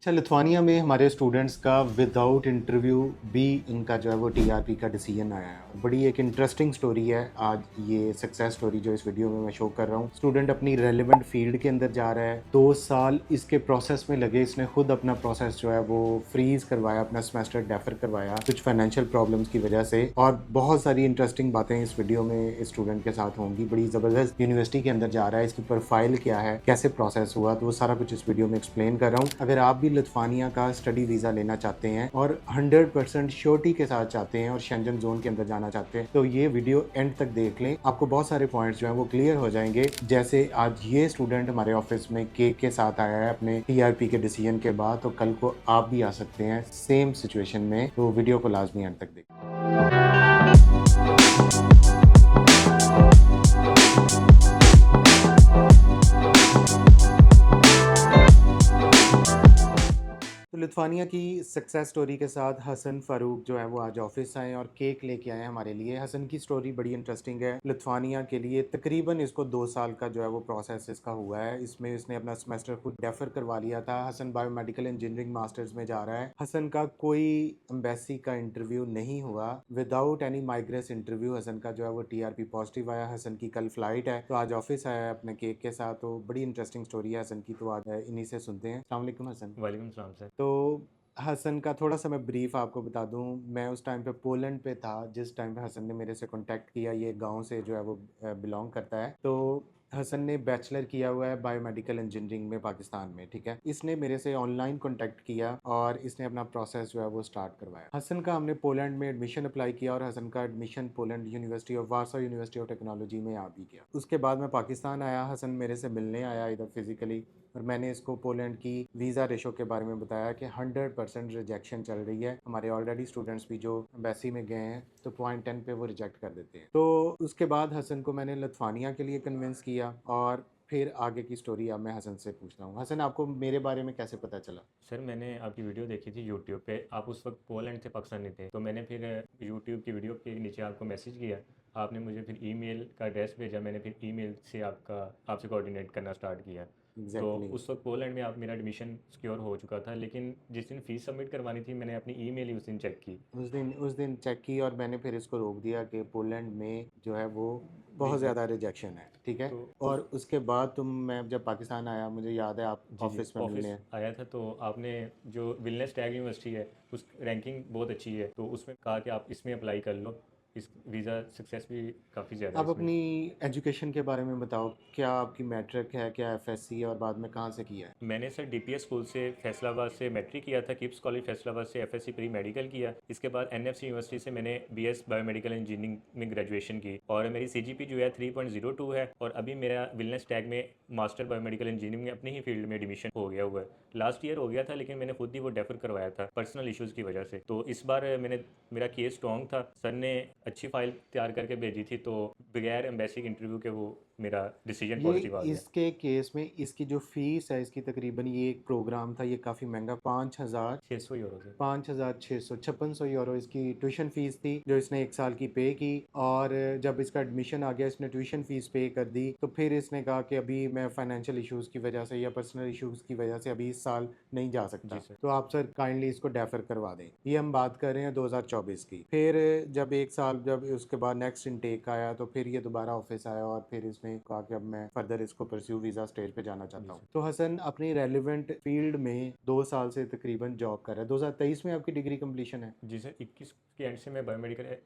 अच्छा, लिथुआनिया में हमारे स्टूडेंट्स का विदाउट इंटरव्यू भी इनका जो है वो टीआरपी का डिसीजन आया है। बड़ी एक इंटरेस्टिंग स्टोरी है आज ये सक्सेस स्टोरी जो इस वीडियो में मैं शो कर रहा हूँ। स्टूडेंट अपनी रेलिवेंट फील्ड के अंदर जा रहा है, 2 साल इसके प्रोसेस में लगे। इसने खुद अपना प्रोसेस जो है वो फ्रीज करवाया, अपना सेमेस्टर डेफर करवाया कुछ फाइनेंशियल प्रॉब्लम्स की वजह से। और बहुत सारी इंटरेस्टिंग बातें इस वीडियो में इस स्टूडेंट के साथ होंगी। बड़ी ज़बरदस्त यूनिवर्सिटी के अंदर जा रहा है, इसकी प्रोफाइल क्या है, कैसे प्रोसेस हुआ, तो वो सारा कुछ इस वीडियो में एक्सप्लेन कर रहा हूँ। अगर आप भी लिथुआनिया का स्टडी वीज़ा लेना चाहते हैं और 100% श्योरिटी के साथ चाहते हैं और शेंजन जोन के अंदर जाना चाहते हैं तो ये वीडियो एंड तक देख लें। आपको बहुत सारे पॉइंट्स जो हैं वो क्लियर हो जाएंगे। जैसे आज ये स्टूडेंट हमारे ऑफिस में केक के साथ आया है अपने टीआरपी के डिसीजन के बाद, तो कल को आप भी आ सकते हैं सेम सिचुएशन में। तो वीडियो को लाजमी एंड तक देखें। तो लिथुआनिया की सक्सेस स्टोरी के साथ हसन फारूक जो है वो आज ऑफिस आए और केक लेके आए हमारे लिए। हसन की स्टोरी बड़ी इंटरेस्टिंग है। लिथुआनिया के लिए तकरीबन इसको 2 साल का जो है वो प्रोसेस इसका हुआ है। इसमें इसने अपना सेमेस्टर खुद डेफर करवा लिया था। हसन बायोमेडिकल इंजीनियरिंग मास्टर्स में जा रहा है। हसन का कोई एम्बेसी का इंटरव्यू नहीं हुआ। विदाउट एनी माइग्रेस इंटरव्यू हसन का जो है वो टीआरपी पॉजिटिव आया। हसन की कल फ्लाइट है तो आज ऑफिस आया है अपने केक के साथ। तो बड़ी इंटरेस्टिंग स्टोरी है हसन की, तो आज इन्हीं से सुनते हैं। अस्सलाम वालेकुम हसन। वालेकुम सलाम सर। तो हसन का थोड़ा सा मैं ब्रीफ आपको बता दूं। मैं उस टाइम पे पोलैंड पे था जिस टाइम पे हसन ने मेरे से कांटेक्ट किया। ये गांव से जो है वो बिलोंग करता है। तो हसन ने बैचलर किया हुआ है बायोमेडिकल इंजीनियरिंग में पाकिस्तान में, ठीक है। इसने मेरे से ऑनलाइन कांटेक्ट किया और इसने अपना प्रोसेस जो है वो स्टार्ट करवाया। हसन का हमने पोलैंड में एडमिशन अप्लाई किया और हसन का admission Poland university of Warsaw university of technology में आ भी गया। उसके बाद मैं पाकिस्तान आया। हसन मेरे से मिलने आया इधर फिजिकली और मैंने इसको पोलैंड की वीज़ा रेशो के बारे में बताया कि 100% रिजेक्शन चल रही है। हमारे ऑलरेडी स्टूडेंट्स भी जो एम्बेसी में गए हैं तो 0.10 पे वो रिजेक्ट कर देते हैं। तो उसके बाद हसन को मैंने लिथुआनिया के लिए कन्विंस किया और फिर आगे की स्टोरी अब मैं हसन से पूछता हूँ। हसन, आपको मेरे बारे में कैसे पता चला? सर मैंने आपकी वीडियो देखी थी यूट्यूब पे। आप उस वक्त पोलैंड थे, पाकिस्तान नहीं थे। तो मैंने फिर यूट्यूब की वीडियो के नीचे आपको मैसेज किया। आपने मुझे फिर ईमेल का एड्रेस भेजा। मैंने फिर ईमेल से आपसे कोऑर्डिनेट करना स्टार्ट किया। तो एग्जैक्टली उस वक्त पोलैंड में आप मेरा एडमिशन सिक्योर हो चुका था, लेकिन जिस दिन फ़ीस सबमिट करवानी थी मैंने अपनी ईमेल ही उस दिन चेक की। उस दिन चेक की और मैंने फिर इसको रोक दिया कि पोलैंड में जो है वो बहुत वीज़ा ज़्यादा रिजेक्शन है, ठीक है। तो और उस उसके बाद मैं जब पाकिस्तान आया, मुझे याद है आप जी ऑफिस में ऑफिस मिलने आए। आया था। तो आपने जो विलनेस टैग यूनिवर्सिटी है उस रैंकिंग बहुत अच्छी है, तो उसमें कहा कि आप इसमें अप्लाई कर लो। इस वीज़ा सक्सेस भी काफ़ी ज़्यादा है आप इसमें। अपनी एजुकेशन के बारे में बताओ, क्या आपकी मैट्रिक है, क्या एफएससी है और बाद में कहाँ से किया है? मैंने सर डीपीएस स्कूल से फैसलाबाद से मैट्रिक किया था, किप्स कॉलेज फैसलाबाद से एफएससी प्री मेडिकल किया। इसके बाद एनएफसी यूनिवर्सिटी से मैंने बीएस बायोमेडिकल इंजीनियरिंग में ग्रेजुएशन की और मेरी सीजीपी जो है 3.02 है। और अभी मेरा विलनेस टैग में मास्टर बायोमेडिकल इंजीनियरिंग में अपनी ही फील्ड में एडमिशन हो गया हुआ है। लास्ट ईयर हो गया था लेकिन मैंने खुद ही वो डेफर करवाया था पर्सनल इश्यूज़ की वजह से। तो इस बार मेरा केस स्ट्रॉन्ग था। सर ने अच्छी फाइल तैयार करके भेजी थी, तो बगैर एम्बेसी इंटरव्यू के वो मेरा डिसीजन ये पॉजिटिव आ गया। इसके केस में इसकी जो फीस है इसकी तकरीबन, ये एक प्रोग्राम था, ये काफ़ी महंगा, 5,000 600 यूरो से। 5,656 यूरो इसकी ट्यूशन फीस थी जो इसने 1 साल की पे की। और जब इसका एडमिशन आ गया इसने ट्यूशन फीस पे कर दी। तो फिर इसने कहा कि अभी मैं फाइनेंशियल इश्यूज़ की वजह से या पर्सनल इश्यूज़ की वजह से अभी इस साल नहीं जा जी सकता, सर। तो आप सर काइंडली इसको डेफर करवा दें। ये हम बात कर रहे हैं 2024 की। फिर जब 1 साल, जब उसके बाद नेक्स्ट इनटेक आया तो फिर ये दोबारा ऑफिस आया और फिर इसने कहा कि अब मैं फर्दर इसको परस्यू वीज़ा स्टेज पे जाना जी चाहता हूँ। सर। तो हसन अपनी रेलिवेंट फील्ड में 2 साल से तकरीबन जॉब कर रहा है। 2023 में आपकी डिग्री कंप्लीशन है? जी सर, 21 के एंड से मैं बायोमेडिकल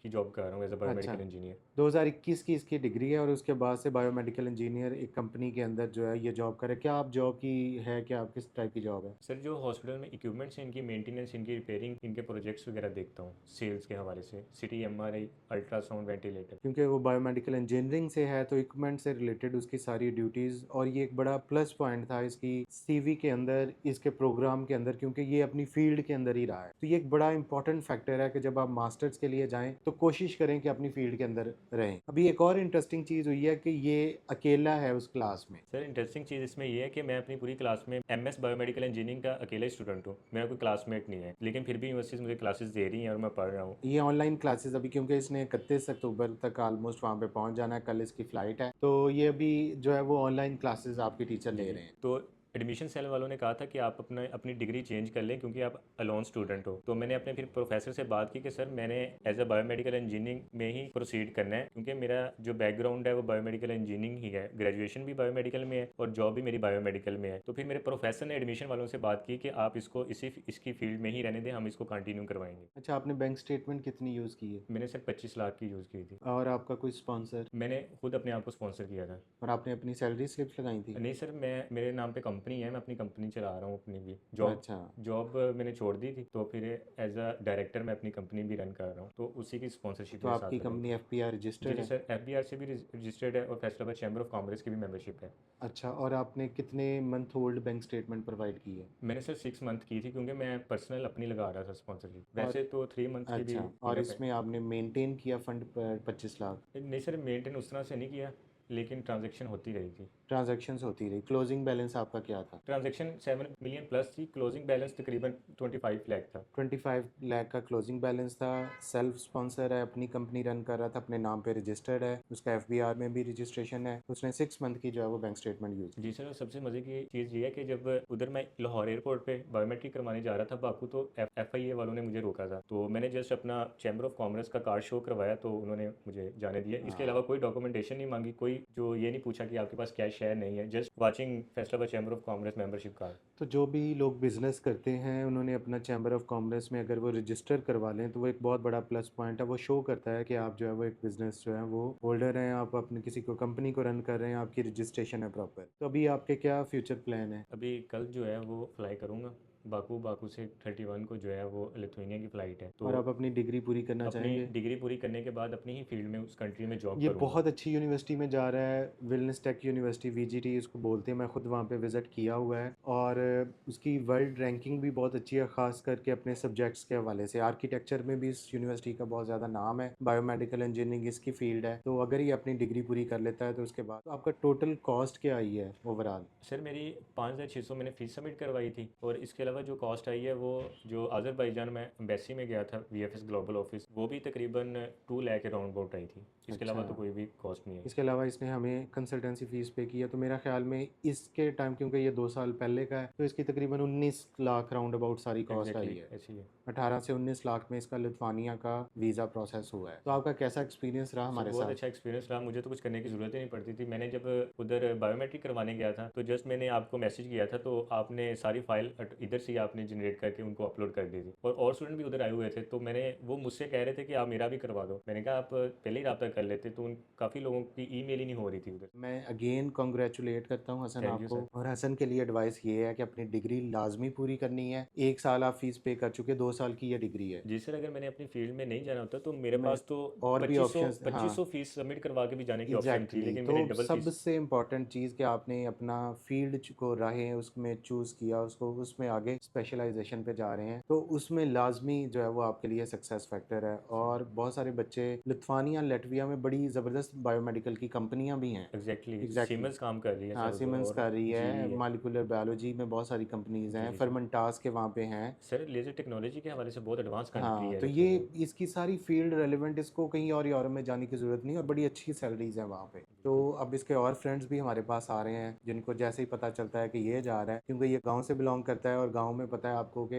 की जॉब कर रहा हूँ एज अ अच्छा, बायोमेडिकल इंजीनियर। 2021 की इसकी डिग्री है और उसके बाद से बायोमेडिकल इंजीनियर एक कंपनी के अंदर जो है ये जॉब करे। क्या आप जॉब की है, क्या आप किस टाइप की जॉब है? सर जो हॉस्पिटल में इक्विपमेंट्स हैं, इनकी मेंटेनेंस, इनकी रिपेयरिंग, इनके प्रोजेक्ट्स वगैरह देखता हूँ सेल्स के हवाले से। City MRI, ultrasound, ventilator. क्योंकि वो बायोमेडिकल इंजीनियरिंग से है तो इक्विपमेंट से रिलेटेड उसकी सारी ड्यूटीज़, और ये एक बड़ा प्लस पॉइंट था इसकी सीवी के अंदर, इसके प्रोग्राम के अंदर, क्योंकि ये अपनी फील्ड के अंदर ही रहा है। तो ये एक बड़ा इंपॉर्टेंट फैक्टर है कि जब आप मास्टर्स के लिए जाएं तो कोशिश करें कि अपनी फील्ड के अंदर रहें। अभी एक और इंटरेस्टिंग चीज़ हुई है कि ये अकेला है उस क्लास में। सर इंटरेस्टिंग चीज़ इसमें ये है कि मैं अपनी पूरी क्लास में एमएस बायोमेडिकल इंजीनियरिंग का अकेला स्टूडेंट हूँ। मेरा कोई क्लासमेट नहीं है, लेकिन फिर भी यूनिवर्सिटीज़ मुझे क्लासेस दे रही हैं और मैं पढ़ रहा हूँ। ये ऑनलाइन क्लासेस अभी, क्योंकि इसने 31 अक्टूबर तक ऑलमोस्ट वहाँ पे पहुँच जाना है, कल इसकी फ़्लाइट है, तो ये अभी जो है वो ऑनलाइन क्लासेस आपके टीचर जी ले जी। रहे हैं। तो एडमिशन सेल वालों ने कहा था कि आप अपनी डिग्री चेंज कर लें क्योंकि आप अलोन स्टूडेंट हो। तो मैंने अपने फिर प्रोफेसर से बात की कि सर मैंने एज अ बायोमेडिकल इंजीनियरिंग में ही प्रोसीड करना है क्योंकि मेरा जो बैकग्राउंड है वो बायोमेडिकल इंजीनियरिंग ही है, ग्रेजुएशन भी बायोमेडिकल में है और जॉब भी मेरी बायोमेडिकल में है। तो फिर मेरे प्रोफेसर ने एडमिशन वालों से बात की कि आप इसको इसकी फील्ड में ही रहने दें, हम इसको कंटिन्यू करवाएंगे। अच्छा, आपने बैंक स्टेटमेंट कितनी यूज़ की है? मैंने सर 25 लाख की यूज़ की थी। और आपका कोई स्पॉन्सर? मैंने खुद अपने आप को स्पॉन्सर किया था। और आपने अपनी सैलरी स्लिप्स लगाई थी? नहीं सर, मैं मेरे नाम पे कंपनी है, मैं अपनी कंपनी चला रहा हूँ अपनी भी। जॉब अच्छा। जॉब मैंने छोड़ दी थी तो फिर एज अ डायरेक्टर मैं अपनी कंपनी भी रन कर रहा हूँ, तो उसी की स्पॉन्सरशिप तो मेरे आपकी साथ लगाई कंपनी थी। एफपीआर जी रजिस्टर्ड जी है? सर, एफबीआर से भी रजिस्टर्ड है और फैसलाबाद चैम्बर ऑफ कॉमर्स की भी मेंबरशिप है। अच्छा, और आपने कितने month old bank statement provide की है? मैंने सर 6 मंथ की थी क्योंकि मैं पर्सनल अपनी लगा रहा था स्पॉन्सरशिप, और वैसे तो 3 मंथ की भी अच्छा, और इनफ है। इसमें आपने मेंटेन किया फंड 25 लाख? नहीं सर, मेंटेन उस तरह से नहीं किया लेकिन ट्रांजैक्शन होती रही थी। ट्रांजैक्शंस होती रही। क्लोजिंग बैलेंस आपका क्या था? ट्रांजैक्शन 7 मिलियन प्लस थी, क्लोजिंग बैलेंस तकरीबन 25 लाख था। 25 लाख का क्लोजिंग बैलेंस था। सेल्फ स्पॉन्सर है, अपनी कंपनी रन कर रहा था, अपने नाम पे रजिस्टर्ड है, उसका एफबीआर में भी रजिस्ट्रेशन है। उसने 6 मंथ की जो है वो बैंक स्टेटमेंट यूज़ जी की। सर, और सबसे मज़े की चीज़ ये है कि जब उधर मैं लाहौर एयरपोर्ट पे बायोमेट्रिक करवाने जा रहा था बाकू, तो FIA वालों ने मुझे रोका था। तो मैंने जस्ट अपना चैम्बर ऑफ कॉमर्स का कार्ड शो करवाया तो उन्होंने मुझे जाने दिया। इसके हाँ। अलावा कोई डॉक्यूमेंटेशन नहीं मांगी, कोई जो ये नहीं पूछा कि आपके पास कैश है नहीं है, just watching Faisalabad chamber of commerce membership card. तो जो भी लोग बिज़नेस करते हैं उन्होंने अपना चैम्बर ऑफ कॉमर्स में अगर वो रजिस्टर करवा लें तो वो एक बहुत बड़ा प्लस पॉइंट है। वो शो करता है कि आप जो है वो एक बिज़नेस जो है वो होल्डर हैं, आप अपने किसी को कंपनी को रन कर रहे हैं, आपकी रजिस्ट्रेशन है प्रॉपर। तो अभी आपके क्या फ्यूचर प्लान है? अभी कल जो है वो फ्लाई करूँगा बाकू, बाकू से 31 को जो है वो लिथुआनिया की फ़्लाइट है। तो और आप अपनी डिग्री पूरी करना अपनी चाहेंगे? डिग्री पूरी करने के बाद अपनी ही फील्ड में उस कंट्री में जॉब ये करूँगा। बहुत अच्छी यूनिवर्सिटी में जा रहा है, विलनेस टेक यूनिवर्सिटी, VGT इसको बोलते हैं। मैं खुद वहाँ पे विज़िट किया हुआ है और उसकी वर्ल्ड रैंकिंग भी बहुत अच्छी है, ख़ास करके अपने सब्जेक्ट्स के हवाले से। आर्किटेक्चर में भी इस यूनिवर्सिटी का बहुत ज़्यादा नाम है, बायोमेडिकल इंजीनियरिंग इसकी फील्ड है। तो अगर ये अपनी डिग्री पूरी कर लेता है तो उसके बाद तो आपका टोटल कॉस्ट क्या आई है ओवरऑल? सर मेरी 5,600 मैंने फ़ीस सबमिट करवाई थी और इसके अलावा जो कॉस्ट आई है वो जो अज़रबैजान में एम्बेसी में गया था, VFS ग्लोबल ऑफिस, वो भी तकरीबन 2 लाख के राउंड अबाउट आई थी। इसके अच्छा, अलावा तो कोई भी कॉस्ट नहीं आई। इसके अलावा इसने हमें कंसल्टेंसी फ़ीस पे की है, तो मेरा ख़्याल में इसके टाइम, क्योंकि ये 2 साल पहले का है, तो इसकी तकरीबन 19 लाख राउंड अबाउट सारी कॉस्ट आई एग्जैक्टली है। ऐसी है। 18 से 19 लाख में इसका लिथुआनिया का वीज़ा प्रोसेस हुआ है। तो आपका कैसा एक्सपीरियंस रहा सर हमारे बहुत साथ? अच्छा एक्सपीरियंस रहा, मुझे तो कुछ करने की ज़रूरत ही नहीं पड़ती थी। मैंने जब उधर बायोमेट्रिक करवाने गया था तो जस्ट मैंने आपको मैसेज किया था तो आपने सारी फाइल इधर से ही आपने जनरेट करके उनको अपलोड कर दी थी। और स्टूडेंट भी उधर आए हुए थे तो वो मुझसे कह रहे थे कि आप मेरा भी करवा दो। मैंने कहा आप पहले ही रब्ता कर लेते, तो उन काफ़ी लोगों की ईमेल ही नहीं हो रही थी उधर। मैं अगेन कॉन्ग्रेचुलेट करता हूँ हसन थैंक यू आपको। सर। और हसन के लिए एडवाइस ये है कि अपनी डिग्री लाजमी पूरी करनी है। 1 साल आप फीस पे कर चुके, 2 साल की ये डिग्री है। जी सर, अगर मैंने अपनी फील्ड में नहीं जाना होता तो मेरे मैं पास तो और भी 2500 ऑप्शंस, हाँ, 2500 फीस सबमिट करवा के भी जाने की ऑप्शन थी, एग्जैक्टली लेकिन तो मेरे डबल फीस। सबसे इम्पॉर्टेंट चीज़ कि आपने अपना फील्ड को राहें उसमें चूज़ किया, उसको उसमें आगे स्पेशलाइजेशन पे जा रहे हैं, तो उसमें लाजमी जो है वो आपके लिए सक्सेस फैक्टर है। और बहुत सारे बच्चे लिथुआनिया, लैटविया में बड़ी ज़बरदस्त बायोमेडिकल की कंपनियां भी हैं। एग्जैक्टली एग्जैक्टली, सीमेंस काम कर रही है हाँ, सर उधर सीमेंस और कर रही है, GE है। मॉलिक्यूलर बायोलॉजी में बहुत सारी कंपनीज जी हैं, जी सर। फर्मेंटास के वहाँ पे हैं। सर लेज़र टेक्नोलॉजी के हवाले से बहुत एडवांस कंट्री हाँ, है तो ये लिथुआनिया। इसकी सारी फील्ड रेलिवेंट, इसको कहीं और यूरोप में जाने की ज़रूरत नहीं और बड़ी अच्छी सैलरीज हैं वहाँ पे। बिल्कुल। तो अब इसके और फ्रेंड्स भी हमारे पास आ रहे हैं जिनको जैसे ही पता चलता है कि ये जा रहा है, क्योंकि ये गांव से बिलोंग करता है और गांव में पता है आपको कि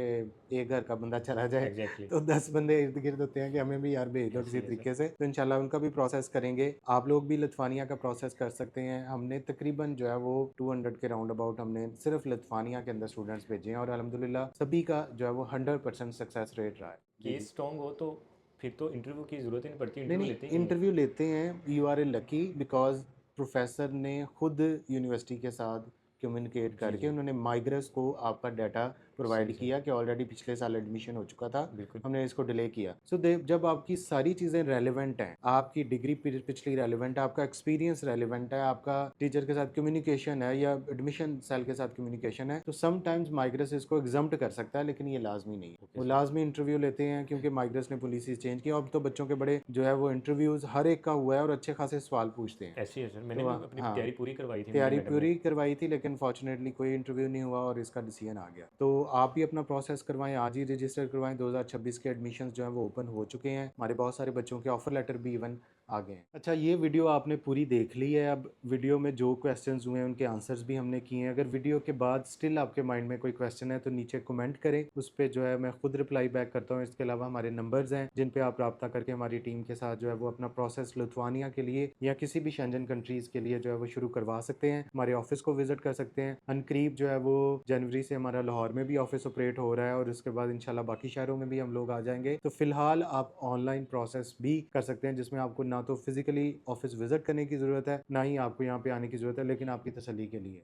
एक घर का बंदा चला जाए एग्जैक्टली। तो 10 बंदे इर्द गिर्द होते हैं कि हमें भी यार भेज दो ऐसी किसी है सर। तरीके से। तो इंशाल्लाह उनका भी प्रोसेस करेंगे। आप लोग भी लिथुआनिया का प्रोसेस कर सकते हैं। हमने तकरीबन जो है वो 200 के राउंड अबाउट हमने सिर्फ लिथुआनिया के अंदर स्टूडेंट्स भेजे हैं और अल्हम्दुलिल्लाह सभी का जो है वो 100% सक्सेस रेट रहा है। जी जी। केस स्ट्रॉन्ग हो तो फिर तो इंटरव्यू की ज़रूरत ही नहीं पड़ती, नहीं इंटरव्यू नहीं, लेते ही नहीं है। इंटरव्यू लेते हैं। You are a lucky because professor ने खुद यूनिवर्सिटी के साथ कम्युनिकेट जी करके जी। उन्होंने माइग्रेस को आपका डाटा सही प्रोवाइड सर। किया कि ऑलरेडी पिछले साल एडमिशन हो चुका था, बिल्कुल। हमने इसको डिले किया। सो दे जब आपकी सारी चीज़ें रेलिवेंट हैं, आपकी डिग्री पिछली रेलिवेंट है, आपका एक्सपीरियंस रेलिवेंट है, आपका टीचर के साथ कम्युनिकेशन है या एडमिशन सेल के साथ कम्युनिकेशन है, तो समटाइम्स माइग्रेस इसको एग्जम्प्ट कर सकता है, लेकिन ये लाजमी नहीं है। ओके वो सर। लाजमी इंटरव्यू लेते हैं क्योंकि माइग्रेस ने पॉलिसी चेंज की। अब तो बच्चों के बड़े जो है वो इंटरव्यूज़ हर एक का हुआ है और अच्छे खासे सवाल पूछते हैं। ऐसी है सर, मैंने तो भी अपनी हाँ, तैयारी पूरी करवाई थी मेरी तैयारी मैडम ने। पूरी करवाई थी लेकिन फॉर्चुनेटली कोई इंटरव्यू नहीं हुआ और इसका डिसीजन आ गया। तो आप भी अपना प्रोसेस करवाएं, आज ही रजिस्टर करवाएं। 2026 के एडमिशन्स जो हैं वो ओपन हो चुके हैं। हमारे बहुत सारे बच्चों के ऑफर लेटर भी इवन आ गए हैं। अच्छा, ये वीडियो आपने पूरी देख ली है। अब वीडियो में जो क्वेश्चंस हुए हैं उनके आंसर्स भी हमने किए हैं। अगर वीडियो के बाद स्टिल आपके माइंड में कोई क्वेश्चन है तो नीचे कमेंट करें, उस पर जो है मैं खुद रिप्लाई बैक करता हूँ। इसके अलावा हमारे नंबर्स हैं जिन पे आप रब्ता करके हमारी टीम के साथ जो है वो अपना प्रोसेस लिथुआनिया के लिए या किसी भी शेंजन कंट्रीज़ के लिए जो है वो शुरू करवा सकते हैं। हमारे ऑफिस को विजिट कर सकते हैं। अनकरीब जो है वो जनवरी से हमारा लाहौर में भी ऑफिस ऑपरेट हो रहा है और उसके बाद इंशाल्लाह बाकी शहरों में भी हम लोग आ जाएंगे। तो फिलहाल आप ऑनलाइन प्रोसेस भी कर सकते हैं जिसमें आपको ना तो फिजिकली ऑफिस विजिट करने की ज़रूरत है, ना ही आपको यहाँ पे आने की ज़रूरत है, लेकिन आपकी तसल्ली के लिए।